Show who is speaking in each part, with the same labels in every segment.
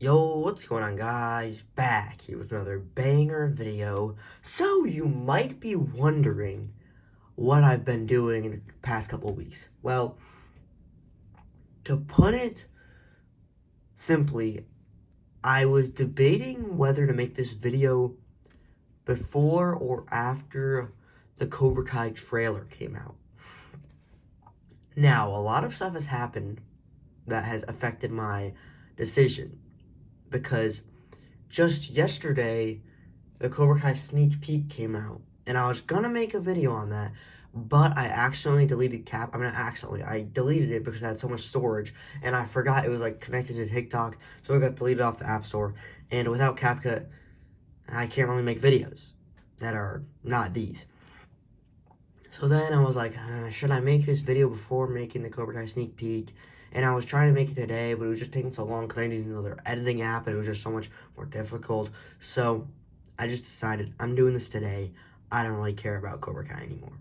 Speaker 1: Yo, what's going on, guys? Back here with another banger video. So, you might be wondering what I've been doing in the past couple weeks. Well, to put it simply, I was debating whether to make this video before or after the Cobra Kai trailer came out. Now, a lot of stuff has happened that has affected my decision because just yesterday, the Cobra Kai sneak peek came out, and I was gonna make a video on that, but I accidentally deleted I deleted it because I had so much storage, and I forgot it was like connected to TikTok, so it got deleted off the App Store. And without CapCut, I can't really make videos that are not these. So then I was like, should I make this video before making the Cobra Kai sneak peek? And I was trying to make it today, but it was just taking so long because I needed another editing app, and it was just so much more difficult. So I just decided I'm doing this today. I don't really care about Cobra Kai anymore.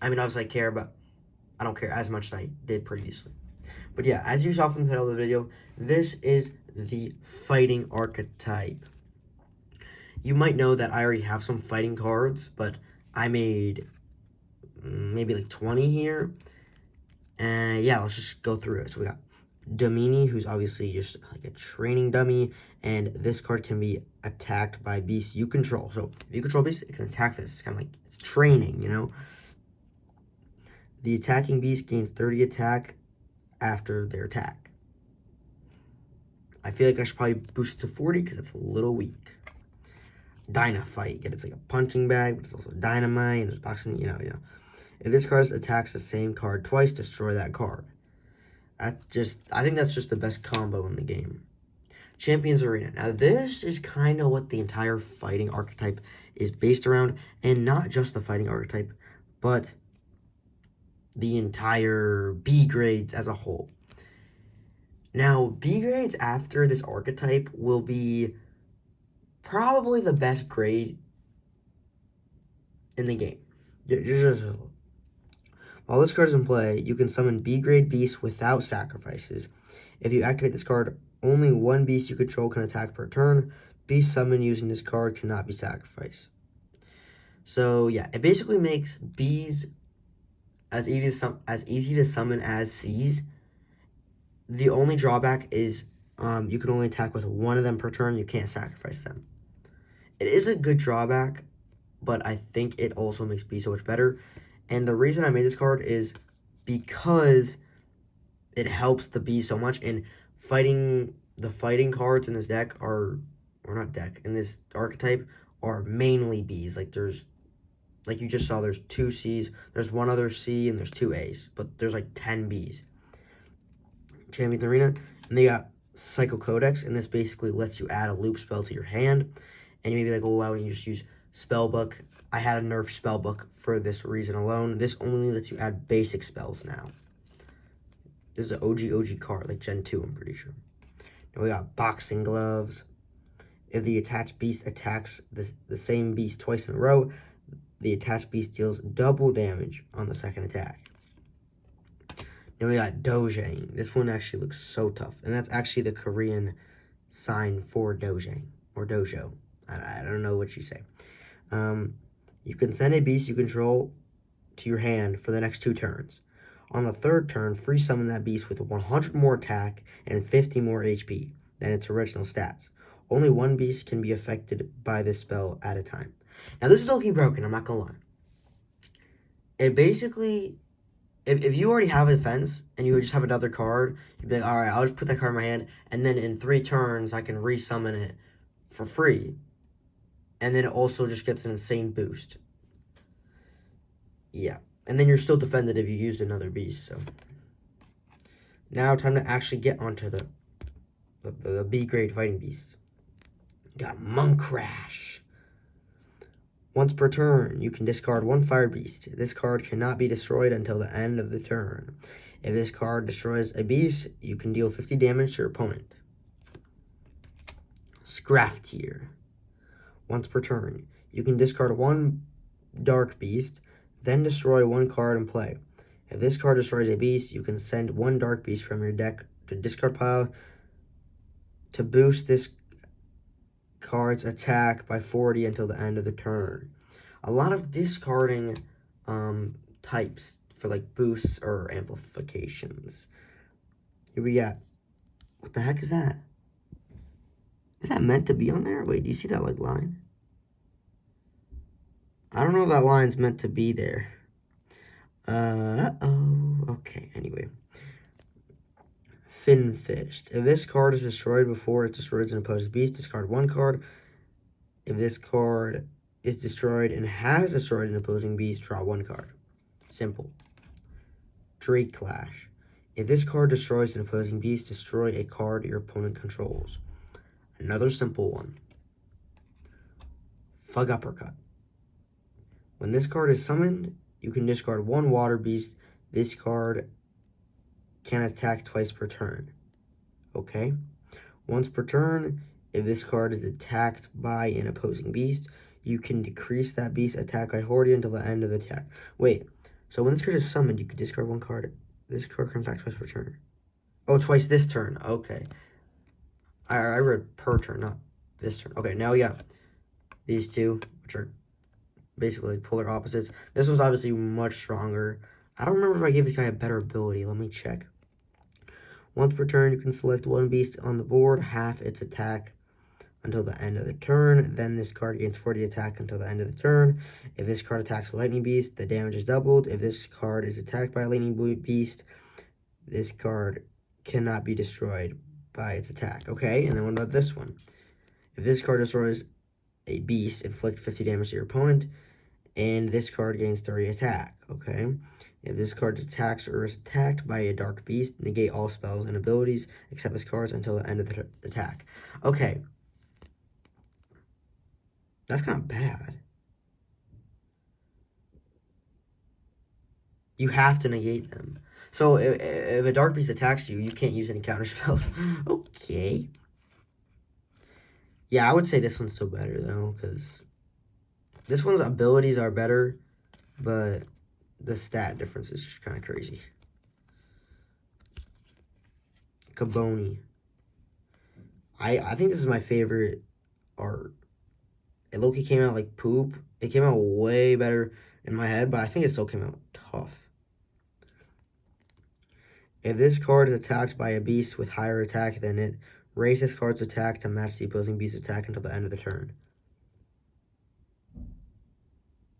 Speaker 1: I mean, obviously I care, but I don't care as much as I did previously. But yeah, as you saw from the title of the video, this is the fighting archetype. You might know that I already have some fighting cards, but I made maybe like 20 here. And yeah, let's just go through it. So we got Domini, who's obviously just like a training dummy, and this card can be attacked by beasts you control. So if you control beasts, it can attack this. It's kind of like it's training, you know? The attacking beast gains 30 attack after their attack. I feel like I should probably boost it to 40 because it's a little weak. Dynafight, it's like a punching bag, but it's also dynamite, and it's boxing, you know. If this card attacks the same card twice, destroy that card. I think that's just the best combo in the game. Champions Arena. Now, this is kind of what the entire fighting archetype is based around, and not just the fighting archetype, but the entire B grades as a whole. Now, B grades after this archetype will be probably the best grade in the game. While this card is in play, you can summon B-grade beasts without sacrifices. If you activate this card, only one beast you control can attack per turn. Beast summoned using this card cannot be sacrificed. So yeah, it basically makes Bs as easy to summon as Cs. The only drawback is you can only attack with one of them per turn. You can't sacrifice them. It is a good drawback, but I think it also makes B so much better. And the reason I made this card is because it helps the B so much. And the fighting cards in this deck in this archetype are mainly Bs. Like you just saw, there's 2 Cs, there's 1 other C, and there's 2 As. But there's like 10 Bs. Champions Arena, and they got Cycle Codex, and this basically lets you add a loop spell to your hand. And you may be like, oh, why wouldn't you just use Spellbook? I had a nerf spellbook for this reason alone. This only lets you add basic spells now. This is an OG card, like Gen 2, I'm pretty sure. Now we got Boxing Gloves. If the attached beast attacks the same beast twice in a row, the attached beast deals double damage on the second attack. Then we got Dojang. This one actually looks so tough. And that's actually the Korean sign for Dojang, or Dojo. I don't know what you say. You can send a beast you control to your hand for the next 2 turns. On the 3rd turn, free summon that beast with 100 more attack and 50 more HP than its original stats. Only one beast can be affected by this spell at a time. Now, this is low-key broken, I'm not gonna lie. It basically, if you already have a defense and you just have another card, you'd be like, alright, I'll just put that card in my hand, and then in 3 turns, I can re-summon it for free. And then it also just gets an insane boost. Yeah. And then you're still defended if you used another beast. So now time to actually get onto the B-grade fighting beasts. Got Monk Crash. Once per turn, you can discard 1 fire beast. This card cannot be destroyed until the end of the turn. If this card destroys a beast, you can deal 50 damage to your opponent. Scraftier. Once per turn, you can discard 1 dark beast, then destroy 1 card in play. If this card destroys a beast, you can send 1 dark beast from your deck to discard pile to boost this card's attack by 40 until the end of the turn. A lot of discarding types for like boosts or amplifications. Here we got, what the heck is that? Is that meant to be on there? Wait, do you see that like line? I don't know if that line's meant to be there. Okay, anyway. Finfished. If this card is destroyed before it destroys an opposing beast, discard 1 card. If this card is destroyed and has destroyed an opposing beast, draw 1 card. Simple. Drake Clash. If this card destroys an opposing beast, destroy a card your opponent controls. Another simple one. Fug Uppercut. When this card is summoned, you can discard 1 water beast. This card can attack twice per turn. Okay? Once per turn, if this card is attacked by an opposing beast, you can decrease that beast's attack by 40 until the end of the attack. Wait, so when this card is summoned, you can discard 1 card. This card can attack twice per turn. Oh, twice this turn. Okay. I read per turn, not this turn. Okay, now we got these two, which are basically polar opposites. This one's obviously much stronger. I don't remember if I gave this guy a better ability. Let me check. Once per turn, you can select 1 beast on the board, half its attack until the end of the turn. Then this card gains 40 attack until the end of the turn. If this card attacks a lightning beast, the damage is doubled. If this card is attacked by a lightning beast, this card cannot be destroyed by its attack. Okay, and then what about this one? If this card destroys a beast, inflict 50 damage to your opponent, and this card gains 30 attack. Okay, if this card attacks or is attacked by a dark beast, negate all spells and abilities except its cards until the end of the attack. Okay, that's kind of bad. You have to negate them. So if a dark beast attacks you, you can't use any counter spells. Okay. Yeah, I would say this one's still better, though, because this one's abilities are better, but the stat difference is kind of crazy. Kaboni. I think this is my favorite art. It low-key came out like poop. It came out way better in my head, but I think it still came out tough. If this card is attacked by a beast with higher attack than it, raise this card's attack to match the opposing beast's attack until the end of the turn.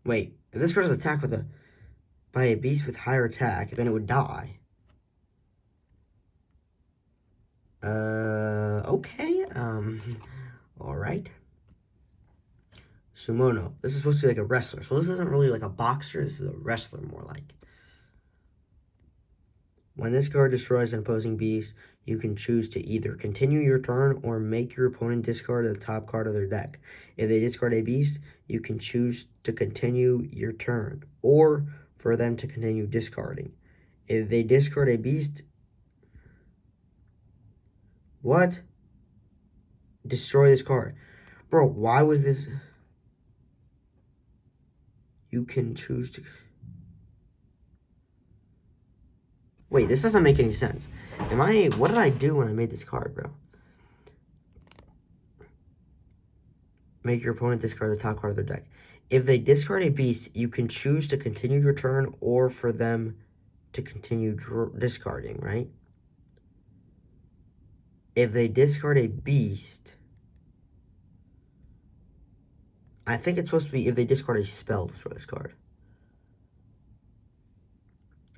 Speaker 1: Wait, if this card is attacked by a beast with higher attack, then it would die. Okay, alright. Sumono. This is supposed to be like a wrestler, so this isn't really like a boxer, this is a wrestler more like. When this card destroys an opposing beast, you can choose to either continue your turn or make your opponent discard the top card of their deck. If they discard a beast, you can choose to continue your turn or for them to continue discarding. If they discard a beast... What? Destroy this card. Bro, why was this... You can choose to... Wait, this doesn't make any sense. What did I do when I made this card, bro? Make your opponent discard the top card of their deck. If they discard a beast, you can choose to continue your turn or for them to continue discarding, right? If they discard a beast... I think it's supposed to be if they discard a spell, destroy this card.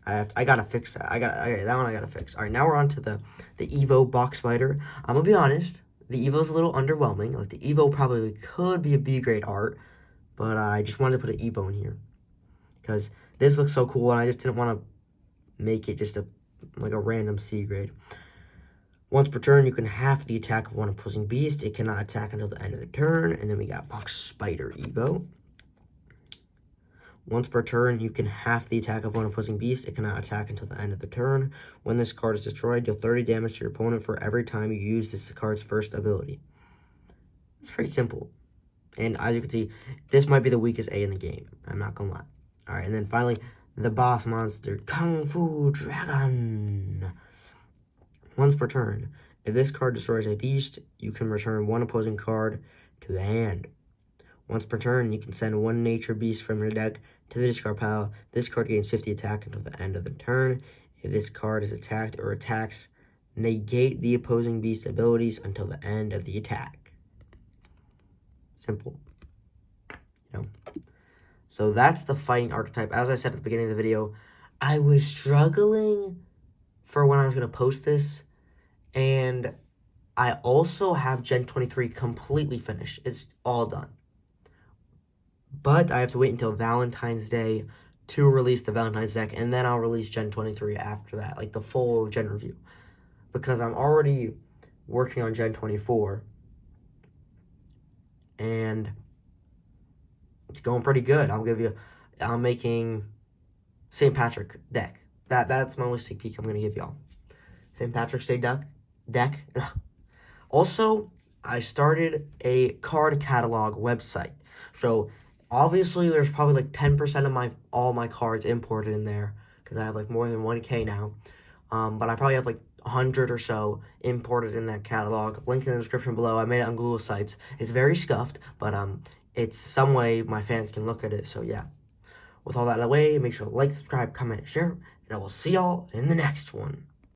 Speaker 1: I gotta fix that. Okay, that one I gotta fix. All right, now we're on to the Evo box fighter. I'm gonna be honest, the Evo's a little underwhelming. Like the Evo probably could be a B grade art, but I just wanted to put an Evo in here because this looks so cool, and I just didn't want to make it just a random C grade. Once per turn, you can half the attack of one opposing beast. It cannot attack until the end of the turn. And then we got Box Spider Evo. Once per turn, you can half the attack of one opposing beast. It cannot attack until the end of the turn. When this card is destroyed, deal 30 damage to your opponent for every time you use this card's first ability. It's pretty simple. And as you can see, this might be the weakest A in the game. I'm not gonna lie. Alright, and then finally, the boss monster, Kung Fu Dragon. Once per turn, If this card destroys a beast, you can return one opposing card to the hand. Once per turn, you can send one nature beast from your deck to the discard pile. This card gains 50 attack until the end of the turn. If this card is attacked or attacks, negate the opposing beast's abilities until the end of the attack. Simple. You know. So that's the fighting archetype. As I said at the beginning of the video, I was struggling for when I was going to post this. And I also have Gen 23 completely finished. It's all done. But I have to wait until Valentine's Day to release the Valentine's deck, and then I'll release Gen 23 after that, like the full Gen review. Because I'm already working on Gen 24, and it's going pretty good. I'm making St. Patrick deck. That's my only sneak peek I'm going to give y'all. St. Patrick's Day deck. Also, I started a card catalog website. So, obviously, there's probably like 10% of all my cards imported in there, because I have like more than 1K now. But I probably have like 100 or so imported in that catalog. Link in the description below. I made it on Google Sites. It's very scuffed, but it's some way my fans can look at it. So yeah. With all that out of the way, make sure to like, subscribe, comment, share, and I will see y'all in the next one.